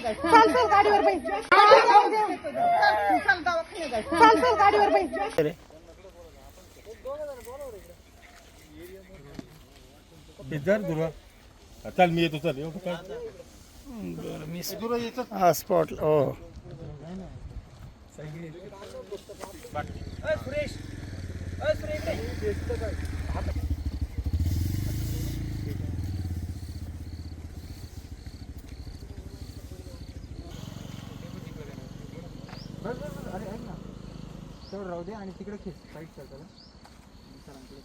चाल चाल गाडीवर बैस. चाल चाल गाडीवर बैस. चल मी येतो. चल हा स्पॉट हो राहू दे आणि तिकडे खेच साईड करताना सरांकडे.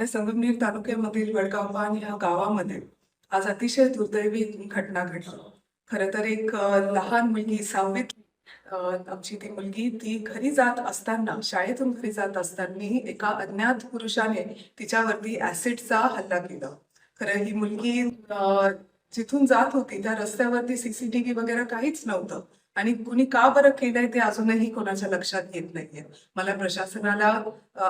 संगमनेर तालुक्यामधील वडगाव या गावामध्ये आज अतिशय दुर्दैवी घटना घडली. खरं तर एक लहान मुलगी 6वीत आमची ती मुलगी ती घरी जात असताना शाळेतून घरी जात असताना एका अज्ञात पुरुषाने तिच्यावरती ऍसिडचा हल्ला केला. खरं ही मुलगी जिथून जात होती त्या रस्त्यावरती CCTV वगैरे काहीच नव्हतं आणि कुणी का बरं केलंय ते अजूनही कोणाच्या लक्षात येत नाहीये. मला प्रशासनाला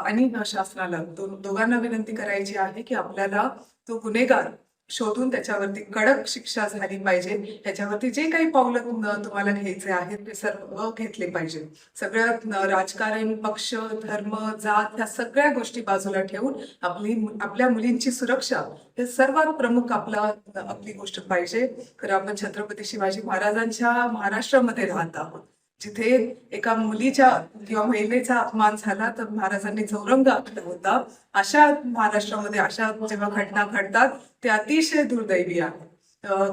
आणि शासनाला दोघांना विनंती करायची आहे की आपल्याला तो गुन्हेगार शोधून त्याच्यावरती कडक शिक्षा झाली पाहिजे. त्याच्यावरती जे काही पावलं तुम्हाला घ्यायचे आहेत ते सर्व घेतले पाहिजे. सगळं राजकारण, पक्ष, धर्म, जात ह्या सगळ्या गोष्टी बाजूला ठेवून आपल्या मुलींची सुरक्षा हे सर्वात प्रमुख आपली गोष्ट पाहिजे. खरं आपण छत्रपती शिवाजी महाराजांच्या महाराष्ट्रामध्ये राहत आहोत, जिथे एका मुलीच्या किंवा महिलेचा अपमान झाला तर महाराजांनी चौरंग आखला होता. अशा महाराष्ट्रामध्ये अशा जेव्हा घटना घडतात ते अतिशय दुर्दैवी आहे.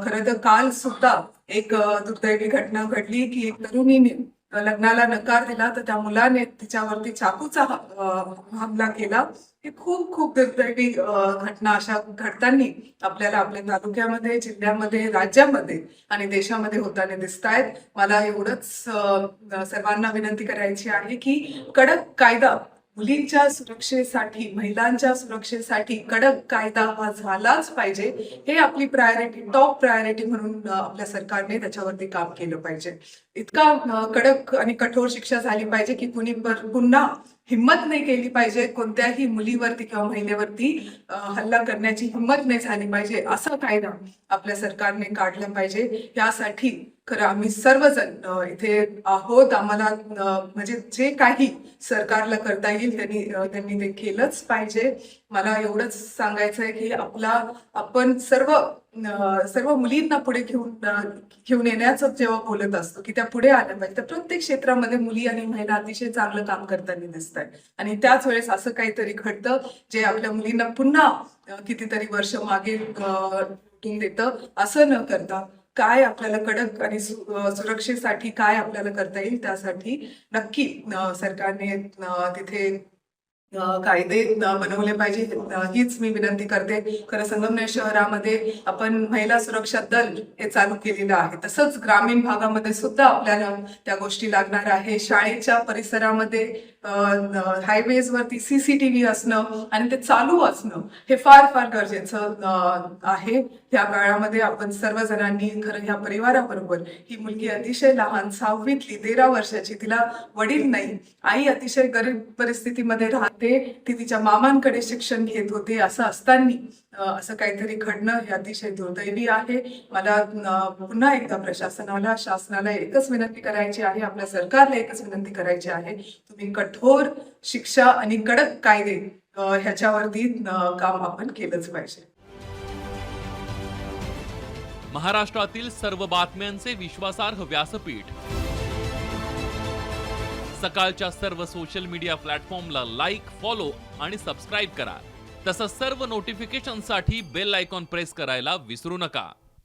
खरं तर काल सुद्धा एक दुर्दैवी घटना घडली की एक तरुणीने लग्नाला नकार दिला तर त्या मुलाने तिच्यावरती चाकूचा हमला केला. ही खूप खूप दुर्दैवी घटना अशा घडताना आपल्याला आपल्या तालुक्यामध्ये, जिल्ह्यामध्ये, राज्यामध्ये आणि देशामध्ये होताना दिसत आहेत. मला एवढंच सर्वांना विनंती करायची आहे की कडक कायदा मुलींच्या सुरक्षेसाठी, महिलांच्या सुरक्षेसाठी कडक कायदा हा झालाच पाहिजे. हे आपली प्रायोरिटी, टॉप प्रायोरिटी म्हणून आपल्या सरकारने त्याच्यावरती काम केलं पाहिजे. इतका कडक आणि कठोर शिक्षा झाली पाहिजे की कुणी पुन्हा हिंमत नाही केली पाहिजे, कोणत्याही मुलीवरती किंवा महिलेवरती हल्ला करण्याची हिंमत नाही झाली पाहिजे. असा कायदा आपल्या सरकारने काढला पाहिजे. यासाठी खरं आम्ही सर्वजण इथे आहोत. आम्हाला म्हणजे जे काही सरकारला करता येईल त्यांनी ते केलंच पाहिजे. मला एवढंच सांगायचं आहे की आपण सर्व मुलींना पुढे घेऊन येण्याचं जेव्हा बोलत असतो की त्या पुढे आल्या पाहिजे, तर प्रत्येक क्षेत्रामध्ये मुली आणि महिला अतिशय चांगलं काम करताना दिसत आहेत. आणि त्याच वेळेस असं काहीतरी घडतं जे आपल्या मुलींना पुन्हा कितीतरी वर्ष मागे देतं. असं न करता काय आपल्याला कडक आणि सुरक्षेसाठी काय आपल्याला करता येईल त्यासाठी नक्की सरकारने तिथे कायदे बनवले पाहिजे, हीच मी विनंती करते. खरं संगमनेर शहरामध्ये आपण महिला सुरक्षा दल हे चालू केलेलं आहे. तसंच ग्रामीण भागामध्ये सुद्धा आपल्याला त्या गोष्टी लागणार आहे. शाळेच्या परिसरामध्ये, हायवेजवरती CCTV असणं आणि ते चालू असणं हे फार फार गरजेचं आहे. या काळामध्ये आपण सर्वजणांनी खरं ह्या परिवाराबरोबर, ही मुलगी अतिशय लहान 6वीतली 13 वर्षाची, तिला वडील नाही, आई अतिशय गरीब परिस्थितीमध्ये राहते, ती तिच्या मामांकडे शिक्षण घेत होते. असं असताना असं काहीतरी घडणं हे अतिशय दुर्दैवी आहे. मला पुन्हा एकदा प्रशासनाला, शासनाला एकच विनंती करायची आहे, आपल्या सरकारला एकच विनंती करायची आहे, तुम्ही कठोर शिक्षा आणि कडक कायदे ह्याच्यावरती काम आपण केलंच पाहिजे. महाराष्ट्रातील सर्व बातम्यांचे विश्वासार्ह व्यासपीठ, सकाळच्या सर्व सोशल मीडिया प्लॅटफॉर्मला लाईक, फॉलो आणि सबस्क्राईब करा. तसंच सर्व नोटिफिकेशनसाठी बेल आयकॉन प्रेस करायला विसरू नका.